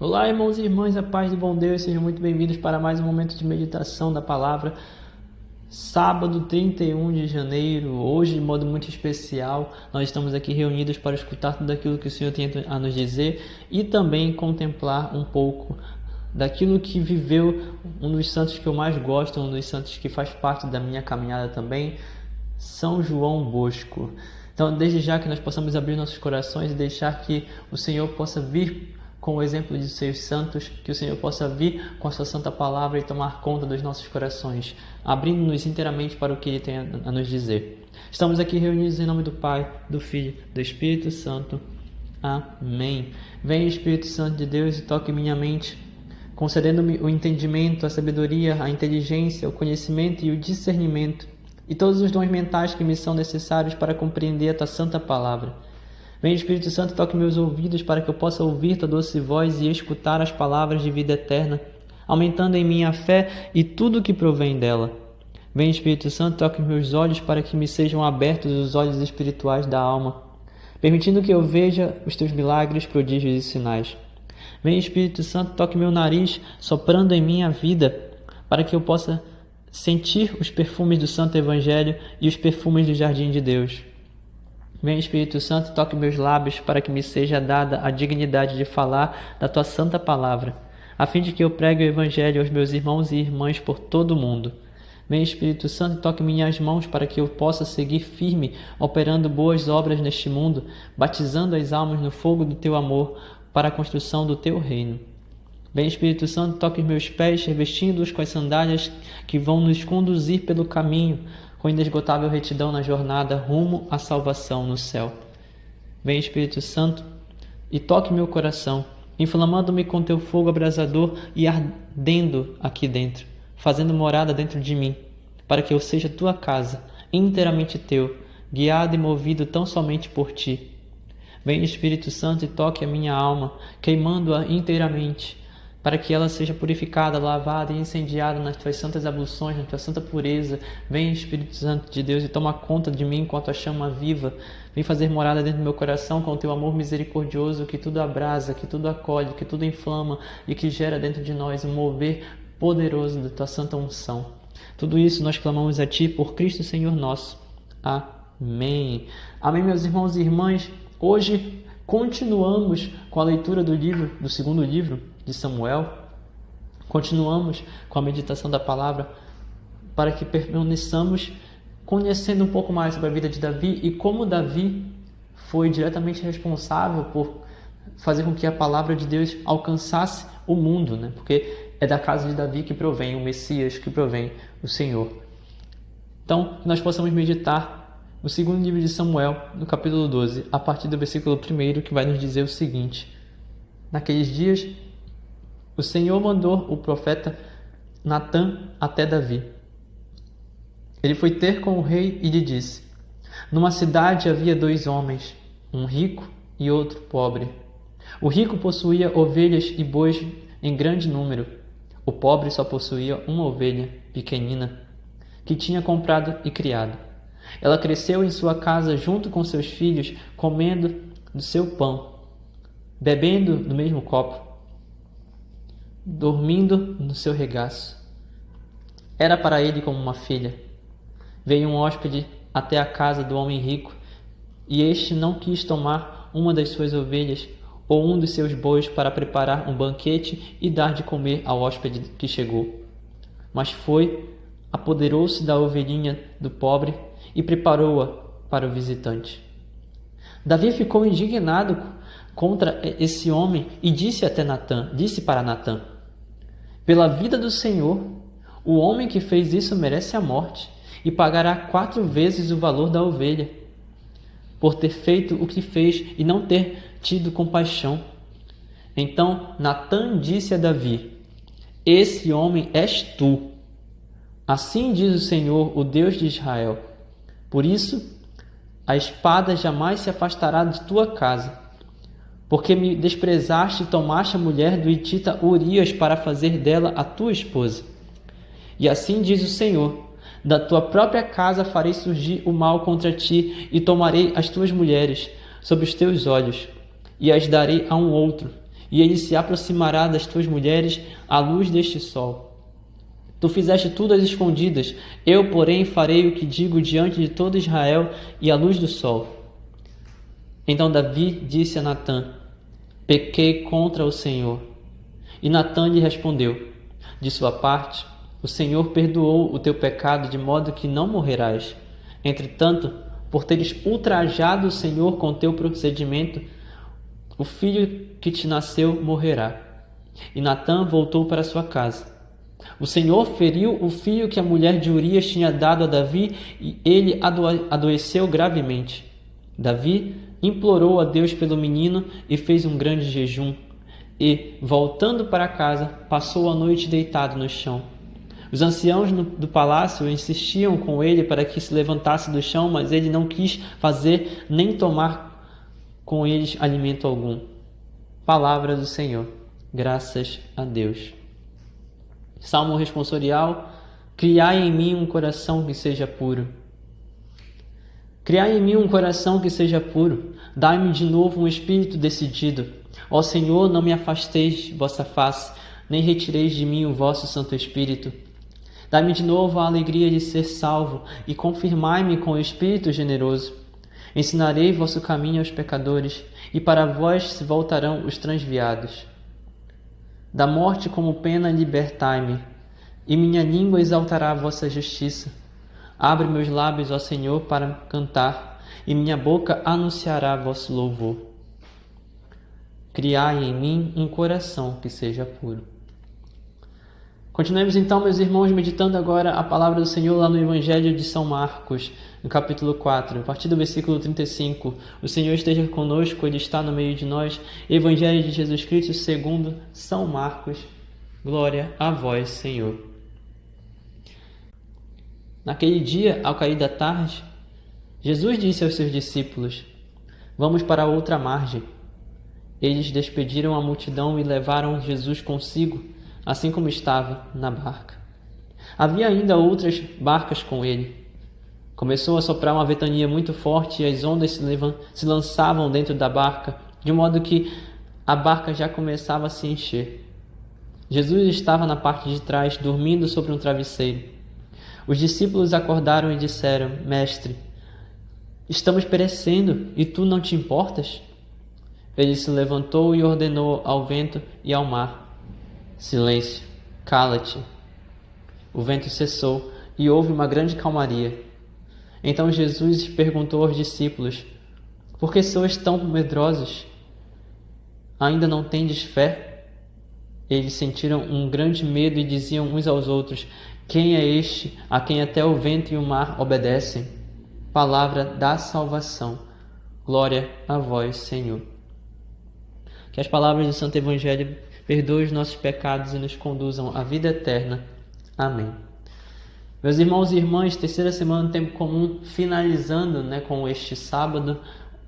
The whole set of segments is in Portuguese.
Olá, irmãos e irmãs, a paz do bom Deus, sejam muito bem-vindos para mais um momento de meditação da palavra. Sábado 31 de janeiro, hoje de modo muito especial, nós estamos aqui reunidos para escutar tudo aquilo que o Senhor tem a nos dizer e também contemplar um pouco daquilo que viveu um dos santos que eu mais gosto, um dos santos que faz parte da minha caminhada também, São João Bosco. Então, desde já que nós possamos abrir nossos corações e deixar que o Senhor possa vir com o exemplo de seus santos, que o Senhor possa vir com a sua santa palavra e tomar conta dos nossos corações, abrindo-nos inteiramente para o que Ele tem a nos dizer. Estamos aqui reunidos em nome do Pai, do Filho, do Espírito Santo. Amém. Venha, Espírito Santo de Deus, e toque minha mente, concedendo-me o entendimento, a sabedoria, a inteligência, o conhecimento e o discernimento, e todos os dons mentais que me são necessários para compreender a tua santa palavra. Vem, Espírito Santo, toque meus ouvidos para que eu possa ouvir tua doce voz e escutar as palavras de vida eterna, aumentando em mim a fé e tudo o que provém dela. Vem, Espírito Santo, toque meus olhos para que me sejam abertos os olhos espirituais da alma, permitindo que eu veja os teus milagres, prodígios e sinais. Vem, Espírito Santo, toque meu nariz, soprando em mim a vida, para que eu possa sentir os perfumes do Santo Evangelho e os perfumes do Jardim de Deus. Vem, Espírito Santo, toque meus lábios para que me seja dada a dignidade de falar da tua santa palavra, a fim de que eu pregue o Evangelho aos meus irmãos e irmãs por todo o mundo. Vem, Espírito Santo, toque minhas mãos para que eu possa seguir firme, operando boas obras neste mundo, batizando as almas no fogo do teu amor para a construção do teu reino. Vem, Espírito Santo, toque meus pés, revestindo-os com as sandálias que vão nos conduzir pelo caminho, com inesgotável retidão na jornada rumo à salvação no céu. Vem, Espírito Santo, e toque meu coração, inflamando-me com teu fogo abrasador e ardendo aqui dentro, fazendo morada dentro de mim, para que eu seja tua casa, inteiramente teu, guiado e movido tão somente por ti. Vem, Espírito Santo, e toque a minha alma, queimando-a inteiramente, para que ela seja purificada, lavada e incendiada nas tuas santas abluções, na tua santa pureza. Vem, Espírito Santo de Deus, e toma conta de mim com a tua chama viva. Vem fazer morada dentro do meu coração com o teu amor misericordioso, que tudo abrasa, que tudo acolhe, que tudo inflama e que gera dentro de nós um mover poderoso da tua santa unção. Tudo isso nós clamamos a ti por Cristo Senhor nosso. Amém. Amém, meus irmãos e irmãs. Hoje continuamos com a leitura do segundo livro de Samuel. Continuamos com a meditação da palavra para que permaneçamos conhecendo um pouco mais sobre a vida de Davi e como Davi foi diretamente responsável por fazer com que a palavra de Deus alcançasse o mundo, né? Porque é da casa de Davi que provém o Messias, que provém o Senhor. Então, nós possamos meditar no segundo livro de Samuel, no capítulo 12, a partir do versículo 1, que vai nos dizer o seguinte: naqueles dias, o Senhor mandou o profeta Natã até Davi. Ele foi ter com o rei e lhe disse: numa cidade havia 2 homens, um rico e outro pobre. O rico possuía ovelhas e bois em grande número. O pobre só possuía uma ovelha pequenina, que tinha comprado e criado. Ela cresceu em sua casa junto com seus filhos, comendo do seu pão, bebendo do mesmo copo, dormindo no seu regaço. Era para ele como uma filha. Veio um hóspede até a casa do homem rico, e este não quis tomar uma das suas ovelhas ou um dos seus bois para preparar um banquete e dar de comer ao hóspede que chegou. Mas foi, apoderou-se da ovelhinha do pobre e preparou-a para o visitante. Davi ficou indignado contra esse homem e disse para Natã: pela vida do Senhor, o homem que fez isso merece a morte e pagará 4 vezes o valor da ovelha, por ter feito o que fez e não ter tido compaixão. Então Natã disse a Davi: esse homem és tu. Assim diz o Senhor, o Deus de Israel: por isso, a espada jamais se afastará de tua casa, porque me desprezaste e tomaste a mulher do hitita Urias para fazer dela a tua esposa. E assim diz o Senhor: da tua própria casa farei surgir o mal contra ti e tomarei as tuas mulheres sob os teus olhos e as darei a um outro, e ele se aproximará das tuas mulheres à luz deste sol. Tu fizeste tudo às escondidas, eu, porém, farei o que digo diante de todo Israel e à luz do sol. Então Davi disse a Natã: pequei contra o Senhor. E Natã lhe respondeu: de sua parte, o Senhor perdoou o teu pecado, de modo que não morrerás. Entretanto, por teres ultrajado o Senhor com teu procedimento, o filho que te nasceu morrerá. E Natã voltou para sua casa. O Senhor feriu o filho que a mulher de Urias tinha dado a Davi, e ele adoeceu gravemente. Davi implorou a Deus pelo menino e fez um grande jejum. E, voltando para casa, passou a noite deitado no chão. Os anciãos do palácio insistiam com ele para que se levantasse do chão, mas ele não quis fazer nem tomar com eles alimento algum. Palavra do Senhor. Graças a Deus. Salmo responsorial: criai em mim um coração que seja puro. Criai em mim um coração que seja puro, dai-me de novo um espírito decidido. Ó Senhor, não me afasteis vossa face, nem retireis de mim o vosso Santo Espírito. Dai-me de novo a alegria de ser salvo, e confirmai-me com o Espírito generoso. Ensinarei vosso caminho aos pecadores, e para vós se voltarão os transviados. Da morte como pena libertai-me, e minha língua exaltará a vossa justiça. Abre meus lábios, ó Senhor, para cantar, e minha boca anunciará vosso louvor. Criai em mim um coração que seja puro. Continuemos então, meus irmãos, meditando agora a palavra do Senhor lá no Evangelho de São Marcos, no capítulo 4, a partir do versículo 35. O Senhor esteja conosco, Ele está no meio de nós. Evangelho de Jesus Cristo segundo São Marcos. Glória a vós, Senhor. Naquele dia, ao cair da tarde, Jesus disse aos seus discípulos: vamos para a outra margem. Eles despediram a multidão e levaram Jesus consigo, assim como estava, na barca. Havia ainda outras barcas com ele. Começou a soprar uma ventania muito forte e as ondas se lançavam dentro da barca, de modo que a barca já começava a se encher. Jesus estava na parte de trás, dormindo sobre um travesseiro. Os discípulos acordaram e disseram: Mestre, estamos perecendo e tu não te importas? Ele se levantou e ordenou ao vento e ao mar: silêncio, cala-te. O vento cessou e houve uma grande calmaria. Então Jesus perguntou aos discípulos: por que sois tão medrosos? Ainda não tendes fé? Eles sentiram um grande medo e diziam uns aos outros: quem é este a quem até o vento e o mar obedecem? Palavra da salvação. Glória a vós, Senhor. Que as palavras do Santo Evangelho perdoem os nossos pecados e nos conduzam à vida eterna. Amém. Meus irmãos e irmãs, terceira semana do Tempo Comum, finalizando com este sábado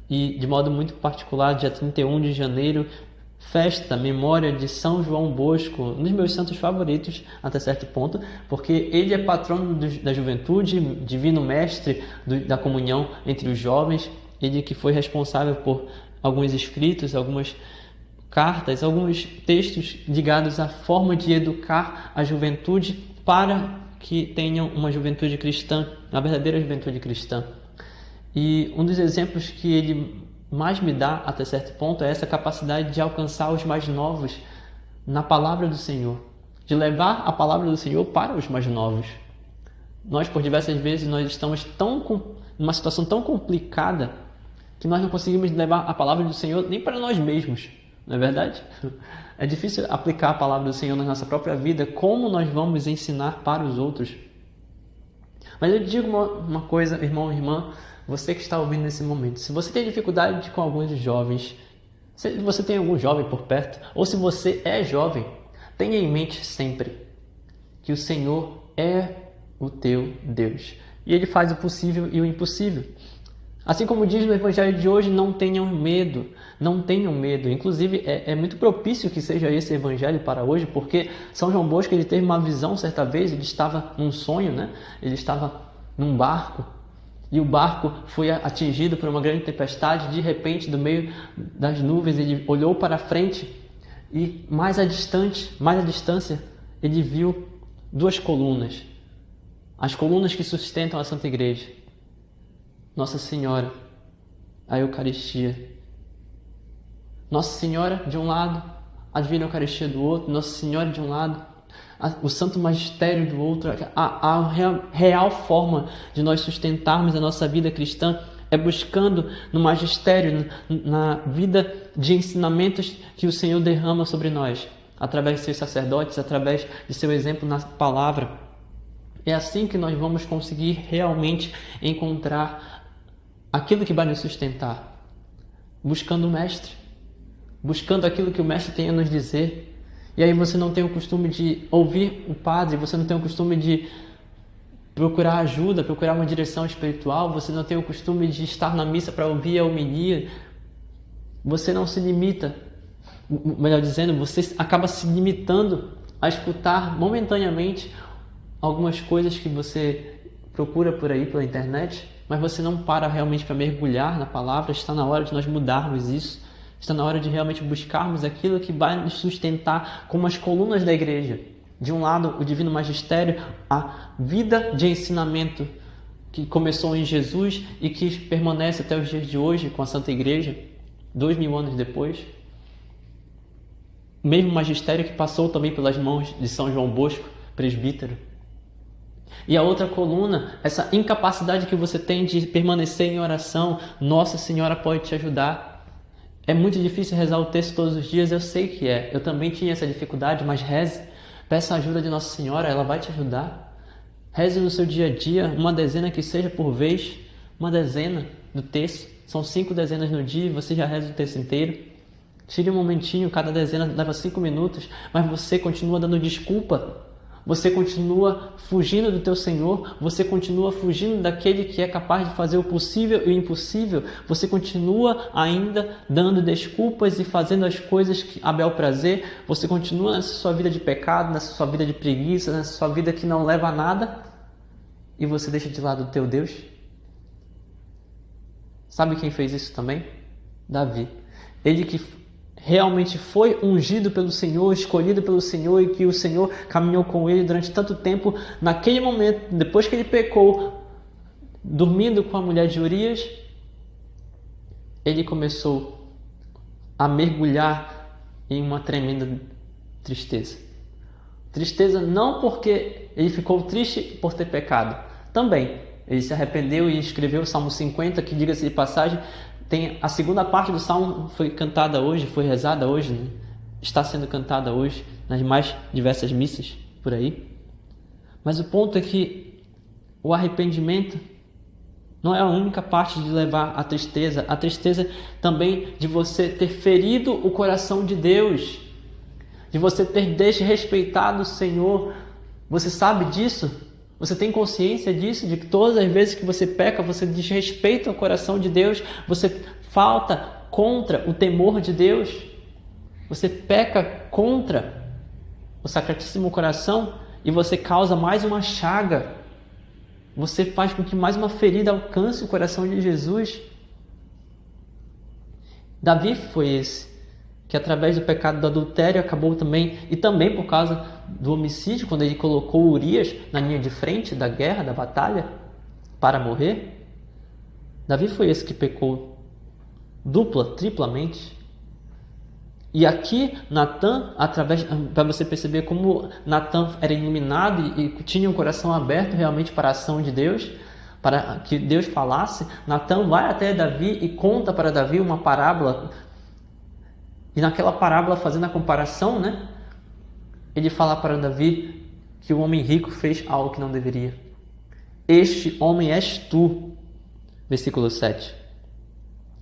e de modo muito particular, dia 31 de janeiro, festa, memória de São João Bosco, um dos meus santos favoritos até certo ponto, porque ele é patrono da juventude, divino mestre da comunhão entre os jovens, ele que foi responsável por alguns escritos, algumas cartas, alguns textos ligados à forma de educar a juventude para que tenham uma juventude cristã, uma verdadeira juventude cristã. E um dos exemplos que ele mais me dá até certo ponto é essa capacidade de alcançar os mais novos na palavra do Senhor, de levar a palavra do Senhor para os mais novos. Nós, por diversas vezes, nós estamos numa situação tão complicada que nós não conseguimos levar a palavra do Senhor nem para nós mesmos. Não é verdade? É difícil aplicar a palavra do Senhor na nossa própria vida. Como nós vamos ensinar para os outros? Mas eu digo uma coisa, irmão e irmã, você que está ouvindo nesse momento. Se você tem dificuldade com alguns jovens, se você tem algum jovem por perto, ou se você é jovem, tenha em mente sempre que o Senhor é o teu Deus. E Ele faz o possível e o impossível. Assim como diz no Evangelho de hoje, não tenham medo, não tenham medo. Inclusive, é muito propício que seja esse Evangelho para hoje, porque São João Bosco ele teve uma visão certa vez, ele estava num sonho, ele estava num barco, e o barco foi atingido por uma grande tempestade. De repente, do meio das nuvens, ele olhou para frente E mais à distância, ele viu duas colunas. As colunas que sustentam a Santa Igreja. Nossa Senhora, a Eucaristia. Nossa Senhora de um lado, a Divina Eucaristia do outro. Nossa Senhora de um lado, o Santo Magistério do outro. A real forma de nós sustentarmos a nossa vida cristã é buscando no magistério, na vida de ensinamentos que o Senhor derrama sobre nós, através de seus sacerdotes, através de seu exemplo na palavra. É assim que nós vamos conseguir realmente encontrar aquilo que vai nos sustentar, buscando o Mestre, buscando aquilo que o Mestre tem a nos dizer. E aí você não tem o costume de ouvir o Padre, você não tem o costume de procurar ajuda, procurar uma direção espiritual, você não tem o costume de estar na missa para ouvir a homilia, você não se limita, melhor dizendo, você acaba se limitando a escutar momentaneamente algumas coisas que você procura por aí pela internet, mas você não para realmente para mergulhar na palavra. Está na hora de nós mudarmos isso, está na hora de realmente buscarmos aquilo que vai nos sustentar como as colunas da igreja. De um lado, o Divino Magistério, a vida de ensinamento que começou em Jesus e que permanece até os dias de hoje com a Santa Igreja, 2000 anos depois. O mesmo magistério que passou também pelas mãos de São João Bosco, presbítero. E a outra coluna, essa incapacidade que você tem de permanecer em oração, Nossa Senhora pode te ajudar. É muito difícil rezar o texto todos os dias, eu sei que é. Eu também tinha essa dificuldade, mas reze. Peça a ajuda de Nossa Senhora, ela vai te ajudar. Reze no seu dia a dia, uma dezena que seja por vez, uma dezena do texto. São 5 dezenas no dia e você já reza o texto inteiro. Tire um momentinho, cada dezena leva 5 minutos, mas você continua dando desculpa. Você continua fugindo do teu Senhor, você continua fugindo daquele que é capaz de fazer o possível e o impossível. Você continua ainda dando desculpas e fazendo as coisas a bel prazer. Você continua nessa sua vida de pecado, nessa sua vida de preguiça, nessa sua vida que não leva a nada. E você deixa de lado o teu Deus. Sabe quem fez isso também? Davi. Ele que realmente foi ungido pelo Senhor, escolhido pelo Senhor, e que o Senhor caminhou com ele durante tanto tempo. Naquele momento, depois que ele pecou, dormindo com a mulher de Urias, ele começou a mergulhar em uma tremenda tristeza. Tristeza não porque ele ficou triste por ter pecado, também. Ele se arrependeu e escreveu o Salmo 50, que, diga-se de passagem, tem a segunda parte do Salmo, foi cantada hoje, foi rezada hoje, né? Está sendo cantada hoje nas mais diversas missas por aí. Mas o ponto é que o arrependimento não é a única parte de levar à tristeza. A tristeza também de você ter ferido o coração de Deus, de você ter desrespeitado o Senhor. Você sabe disso? Você tem consciência disso? De que todas as vezes que você peca, você desrespeita o coração de Deus, você falta contra o temor de Deus, você peca contra o Sacratíssimo Coração e você causa mais uma chaga, você faz com que mais uma ferida alcance o coração de Jesus. Davi foi esse que, através do pecado do adultério, acabou também, e também por causa do homicídio, quando ele colocou Urias na linha de frente da guerra, da batalha, para morrer. Davi foi esse que pecou triplamente. E aqui Natan, para você perceber como Natan era iluminado e tinha um coração aberto realmente para a ação de Deus, para que Deus falasse, Natan vai até Davi e conta para Davi uma parábola. E naquela parábola, fazendo a comparação, né, ele fala para Davi que o homem rico fez algo que não deveria. Este homem és tu. Versículo 7.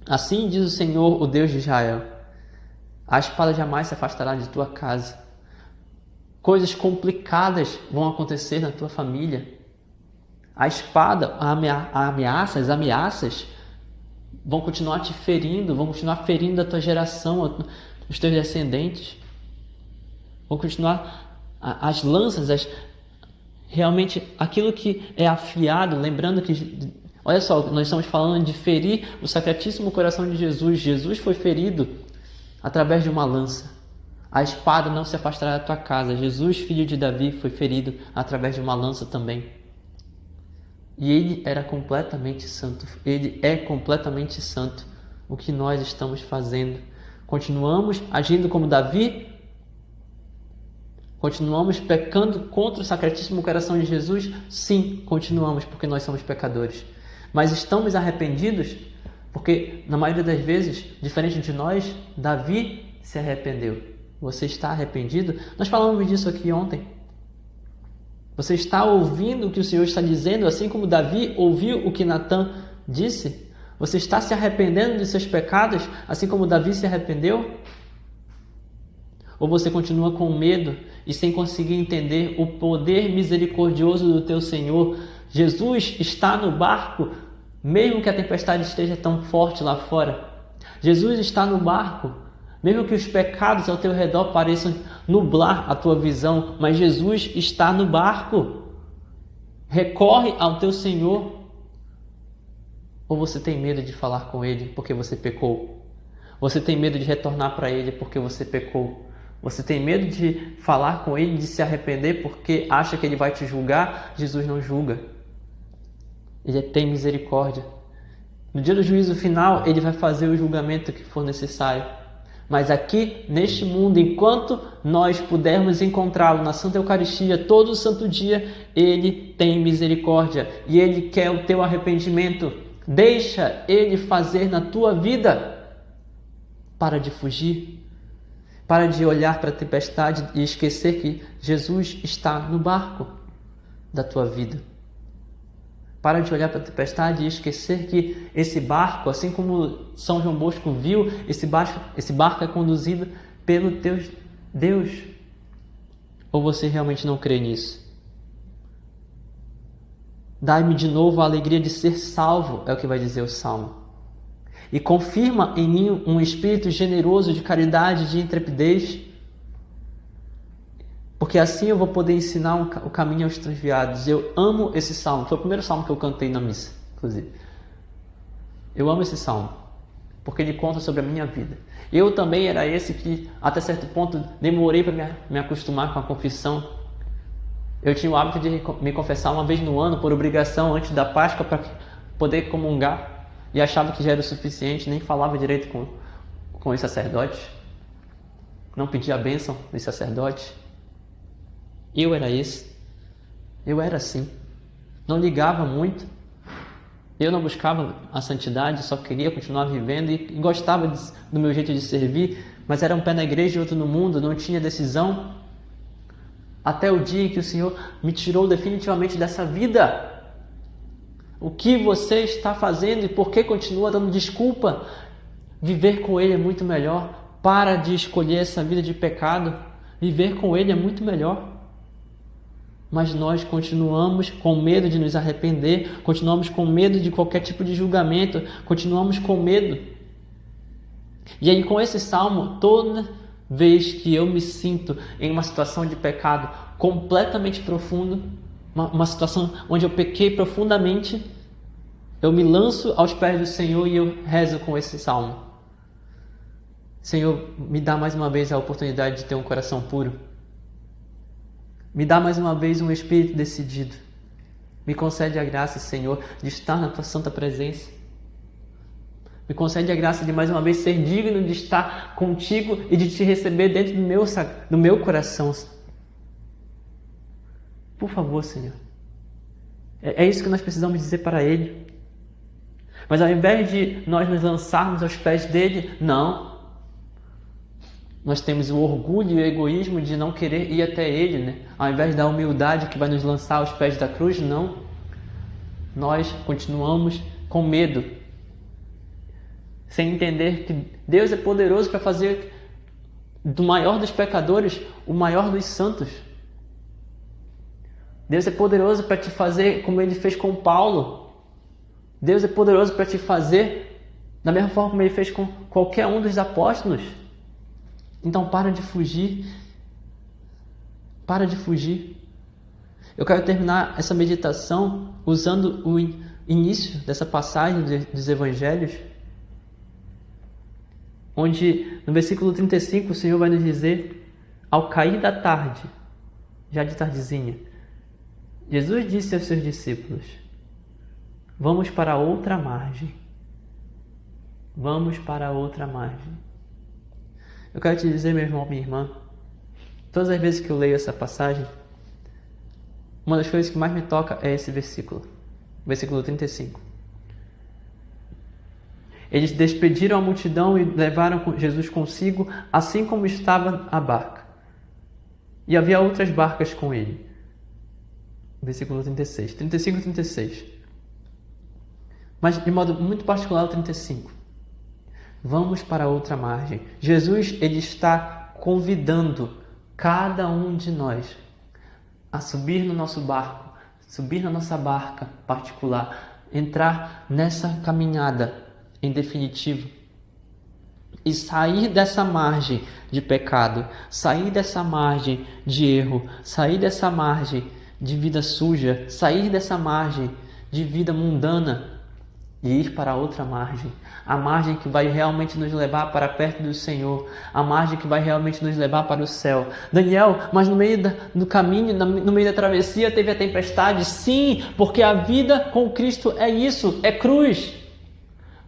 Assim diz o Senhor, o Deus de Israel: a espada jamais se afastará de tua casa. Coisas complicadas vão acontecer na tua família. A espada, as ameaças vão continuar te ferindo, vão continuar ferindo a tua geração, os teus descendentes. Vão continuar as lanças, realmente aquilo que é afiado. Lembrando que, olha só, nós estamos falando de ferir o Sacratíssimo Coração de Jesus. Jesus foi ferido através de uma lança. A espada não se afastará da tua casa. Jesus, filho de Davi, foi ferido através de uma lança também. E ele era completamente santo. Ele é completamente santo. O que nós estamos fazendo? Continuamos agindo como Davi? Continuamos pecando contra o sacratíssimo coração de Jesus? Sim, continuamos, porque nós somos pecadores. Mas estamos arrependidos? Porque, na maioria das vezes, diferente de nós, Davi se arrependeu. Você está arrependido? Nós falamos disso aqui ontem. Você está ouvindo o que o Senhor está dizendo, assim como Davi ouviu o que Natã disse? Você está se arrependendo de seus pecados, assim como Davi se arrependeu? Ou você continua com medo e sem conseguir entender o poder misericordioso do teu Senhor? Jesus está no barco, mesmo que a tempestade esteja tão forte lá fora. Jesus está no barco, mesmo que os pecados ao teu redor pareçam nublar a tua visão, mas Jesus está no barco. Recorre ao teu Senhor. Ou você tem medo de falar com Ele porque você pecou? Você tem medo de retornar para Ele porque você pecou? Você tem medo de falar com Ele, de se arrepender porque acha que Ele vai te julgar? Jesus não julga. Ele tem misericórdia. No dia do juízo final, Ele vai fazer o julgamento que for necessário. Mas aqui, neste mundo, enquanto nós pudermos encontrá-lo na Santa Eucaristia, todo santo dia, Ele tem misericórdia. E Ele quer o teu arrependimento. Deixa Ele fazer na tua vida. Para de fugir. Para de olhar para a tempestade e esquecer que Jesus está no barco da tua vida. Para de olhar para a tempestade e esquecer que esse barco, assim como São João Bosco viu, esse barco é conduzido pelo teu Deus. Ou você realmente não crê nisso? Dai-me de novo a alegria de ser salvo, é o que vai dizer o Salmo. E confirma em mim um espírito generoso de caridade, de intrepidez, porque assim eu vou poder ensinar o caminho aos transviados. Eu amo esse salmo. Foi o primeiro salmo que eu cantei na missa, inclusive. Eu amo esse salmo, porque ele conta sobre a minha vida. Eu também era esse que, até certo ponto, demorei para me acostumar com a confissão. Eu tinha o hábito de me confessar uma vez no ano, por obrigação, antes da Páscoa, para poder comungar. E achava que já era o suficiente, nem falava direito com os sacerdotes. Não pedia a bênção dos sacerdotes. Eu era esse. Eu era assim. Não ligava muito. Eu não buscava a santidade, só queria continuar vivendo e gostava do meu jeito de servir, mas era um pé na igreja e outro no mundo, não tinha decisão. Até o dia em que o Senhor me tirou definitivamente dessa vida. O que você está fazendo e por que continua dando desculpa? Viver com Ele é muito melhor. Para de escolher essa vida de pecado. Viver com Ele é muito melhor. Mas nós continuamos com medo de nos arrepender, continuamos com medo de qualquer tipo de julgamento, continuamos com medo. E aí, com esse salmo, toda vez que eu me sinto em uma situação de pecado completamente profundo, uma situação onde eu pequei profundamente, eu me lanço aos pés do Senhor e eu rezo com esse salmo. Senhor, me dá mais uma vez a oportunidade de ter um coração puro. Me dá mais uma vez um espírito decidido. Me concede a graça, Senhor, de estar na tua santa presença. Me concede a graça de mais uma vez ser digno de estar contigo e de te receber dentro do meu coração. Por favor, Senhor. É isso que nós precisamos dizer para Ele. Mas ao invés de nós nos lançarmos aos pés dele, não. Nós temos o orgulho e o egoísmo de não querer ir até Ele, né? Ao invés da humildade que vai nos lançar aos pés da cruz, não. Nós continuamos com medo, sem entender que Deus é poderoso para fazer do maior dos pecadores o maior dos santos. Deus é poderoso para te fazer como Ele fez com Paulo. Deus é poderoso para te fazer da mesma forma como Ele fez com qualquer um dos apóstolos. Então para de fugir. Para de fugir. Eu quero terminar essa meditação usando o início dessa passagem dos Evangelhos, onde no versículo 35 o Senhor vai nos dizer: ao cair da tarde, já de tardezinha, Jesus disse aos seus discípulos: vamos para outra margem. Vamos para outra margem. Eu quero te dizer, meu irmão, minha irmã, todas as vezes que eu leio essa passagem, uma das coisas que mais me toca é esse versículo. Versículo 35. Eles despediram a multidão e levaram Jesus consigo, assim como estava a barca. E havia outras barcas com ele. Versículo 36. 35 e 36. Mas de modo muito particular o 35. Vamos para outra margem. Jesus, ele está convidando cada um de nós a subir no nosso barco, subir na nossa barca particular, entrar nessa caminhada em definitivo e sair dessa margem de pecado, sair dessa margem de erro, sair dessa margem de vida suja, sair dessa margem de vida mundana e ir para outra margem, a margem que vai realmente nos levar para perto do Senhor, a margem que vai realmente nos levar para o céu. Daniel, mas no meio do caminho, no meio da travessia teve a tempestade? Sim, porque a vida com Cristo é isso, é cruz.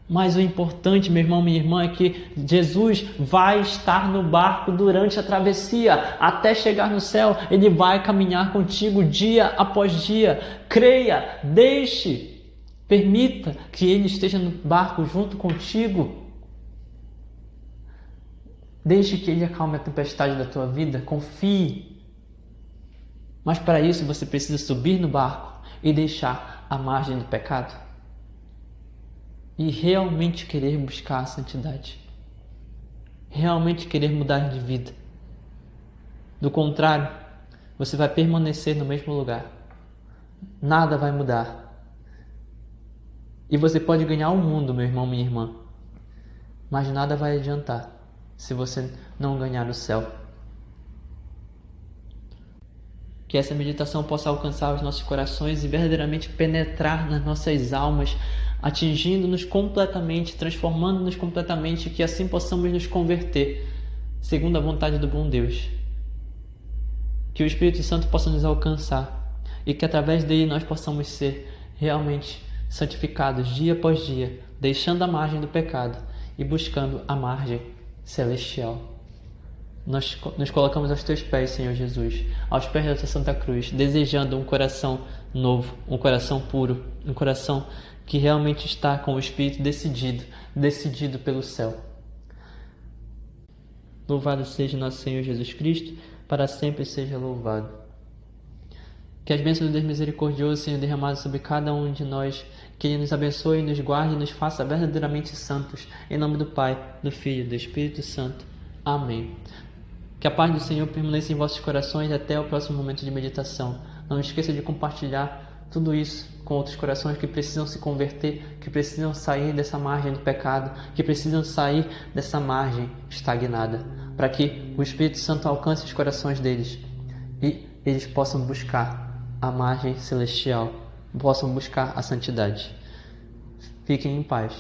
Mas o importante, meu irmão, minha irmã, é que Jesus vai estar no barco durante a travessia, até chegar no céu. Ele vai caminhar contigo dia após dia. Creia, deixe, permita que Ele esteja no barco junto contigo. Deixe que Ele acalme a tempestade da tua vida, confie. Mas para isso você precisa subir no barco e deixar a margem do pecado. E realmente querer buscar a santidade. Realmente querer mudar de vida. Do contrário, você vai permanecer no mesmo lugar. Nada vai mudar. E você pode ganhar o mundo, meu irmão, minha irmã. Mas nada vai adiantar se você não ganhar o céu. Que essa meditação possa alcançar os nossos corações e verdadeiramente penetrar nas nossas almas, atingindo-nos completamente, transformando-nos completamente, que assim possamos nos converter, segundo a vontade do bom Deus. Que o Espírito Santo possa nos alcançar e que através dele nós possamos ser realmente santificados dia após dia, deixando a margem do pecado e buscando a margem celestial. Nós nos colocamos aos teus pés, Senhor Jesus, aos pés da tua Santa Cruz, desejando um coração novo, um coração puro, um coração que realmente está com o Espírito decidido pelo céu. Louvado seja nosso Senhor Jesus Cristo, para sempre seja louvado. Que as bênçãos do Deus misericordioso sejam derramadas sobre cada um de nós, que Ele nos abençoe, nos guarde e nos faça verdadeiramente santos. Em nome do Pai, do Filho e do Espírito Santo. Amém. Que a paz do Senhor permaneça em vossos corações até o próximo momento de meditação. Não esqueça de compartilhar tudo isso com outros corações que precisam se converter, que precisam sair dessa margem do pecado, que precisam sair dessa margem estagnada, para que o Espírito Santo alcance os corações deles e eles possam buscar a margem celestial, possam buscar a santidade. Fiquem em paz.